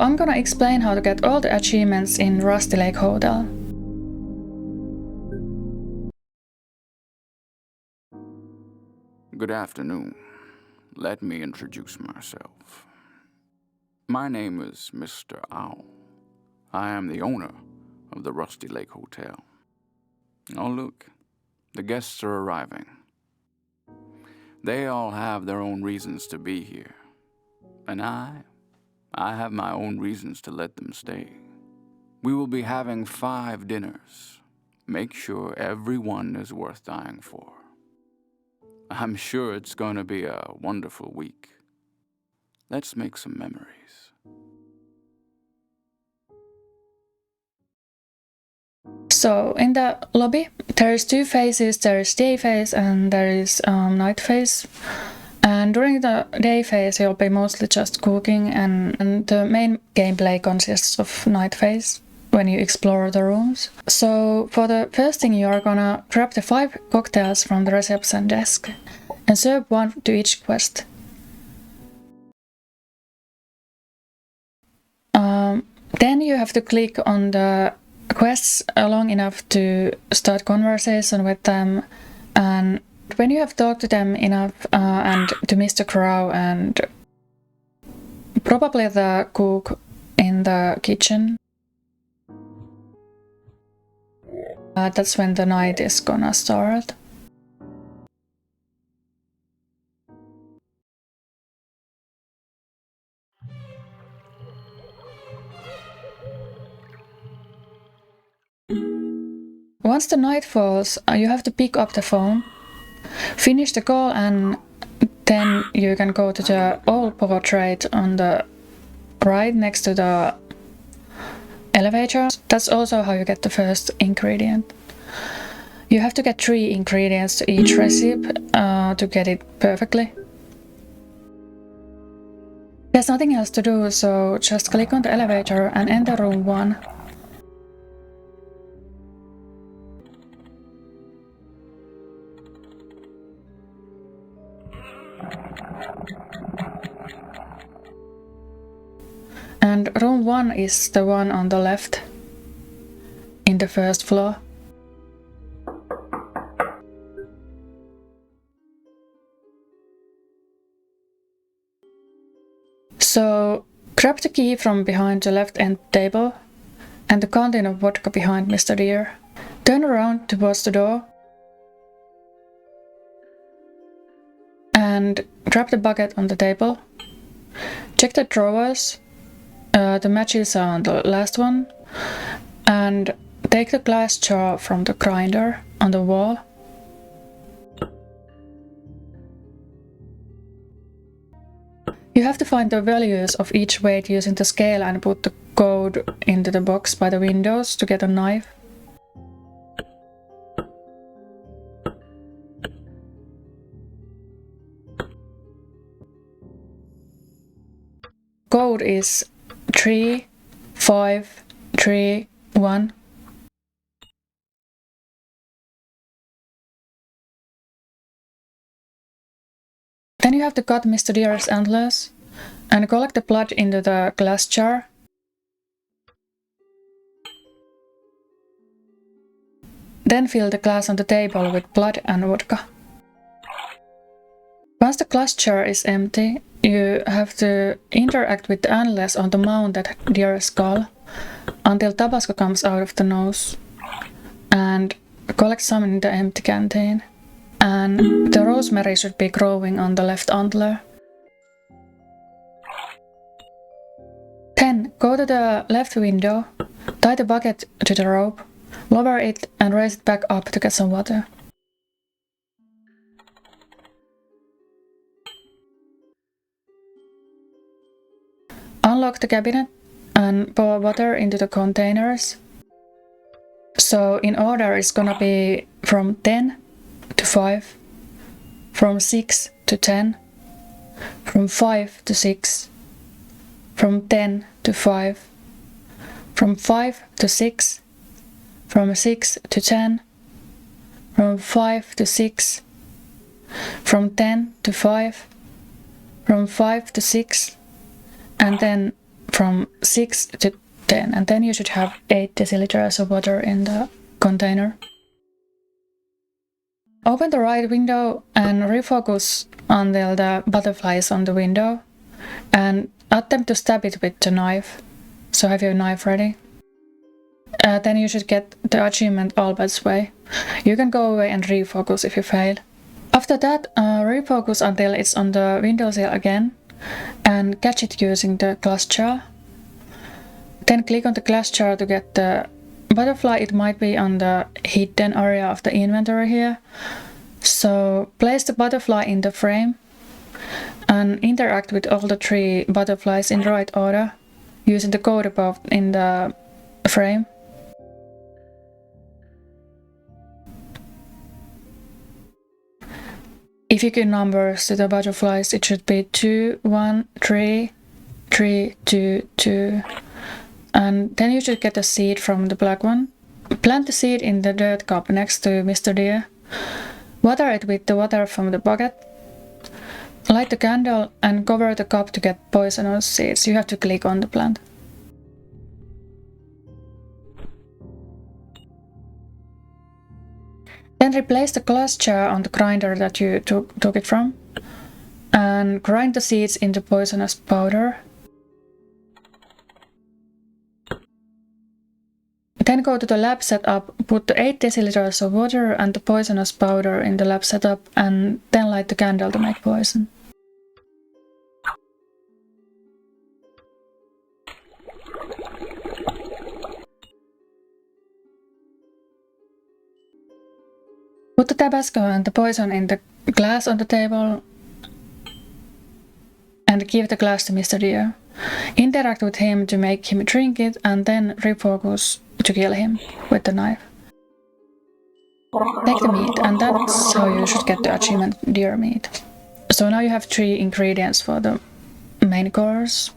I'm gonna explain how to get all the achievements in Rusty Lake Hotel. Good afternoon. Let me introduce myself. My name is Mr. Owl. I am the owner of the Rusty Lake Hotel. Oh, look, the guests are arriving. They all have their own reasons to be here. And I have my own reasons to let them stay. We will be having 5 dinners. Make sure everyone is worth dying for. I'm sure it's going to be a wonderful week. Let's make some memories. So in the lobby there is 2 phases, there is day phase and there is night phase. And during the day phase you'll be mostly just cooking, and the main gameplay consists of night phase when you explore the rooms. So for the first thing you are gonna grab the 5 cocktails from the reception desk and serve 1 to each quest. Then you have to click on the quests long enough to start conversation with them, and when you have talked to them enough and to Mr. Crow and probably the cook in the kitchen, that's when the night is gonna start. Once the night falls, you have to pick up the phone, finish the call, and then you can go to the old portrait on the right next to the elevator. That's also how you get the first ingredient. You have to get 3 ingredients to each recipe to get it perfectly. There's nothing else to do, so just click on the elevator and enter room 1. And room 1 is the one on the left, in the first floor. So grab the key from behind the left end table and the container of vodka behind Mr. Deer. Turn around towards the door and grab the bucket on the table. Check the drawers. The matches are on the last one, and take the glass jar from the grinder on the wall. You have to find the values of each weight using the scale and put the code into the box by the windows to get a knife. Code is 3531. Then you have to cut Mr. Deer's antlers and collect the blood into the glass jar. Then fill the glass on the table with blood and vodka. Once the glass jar is empty, you have to interact with the antlers on the mounted deer's skull until Tabasco comes out of the nose, and collect some in the empty canteen. And the rosemary should be growing on the left antler. Then go to the left window, tie the bucket to the rope, lower it and raise it back up to get some water. Unlock the cabinet and pour water into the containers. So in order it's gonna be from 10 to 5, from 6 to 10, from 5 to 6, from 10 to 5, from 5 to 6, from 6 to 10, from 5 to 6, from 10 to 5, from 5 to 6, and then from 6 to 10, and then you should have 8 deciliters of water in the container. Open the right window and refocus until the butterfly is on the window, and attempt to stab it with the knife. So have your knife ready. Then you should get the achievement Albert's Way. You can go away and refocus if you fail. After that, refocus until it's on the windowsill again, and catch it using the glass jar. Then click on the glass jar to get the butterfly. It might be on the hidden area of the inventory here. So place the butterfly in the frame and interact with all the 3 butterflies in the right order using the code above in the frame. If you give numbers to the butterflies, it should be 2, 1, 3, 3, 2, 2. And then you should get a seed from the black one. Plant the seed in the dirt cup next to Mr. Deer. Water it with the water from the bucket. Light the candle and cover the cup to get poisonous seeds. You have to click on the plant. Then replace the glass jar on the grinder that you took it from, and grind the seeds into poisonous powder. Then go to the lab setup, put the 8 deciliters of water and the poisonous powder in the lab setup, and then light the candle to make poison. Put the Tabasco and the poison in the glass on the table and give the glass to Mr. Deer. Interact with him to make him drink it, and then refocus to kill him with the knife. Take the meat, and that's how you should get the achievement Deer meat. So now you have 3 ingredients for the main course.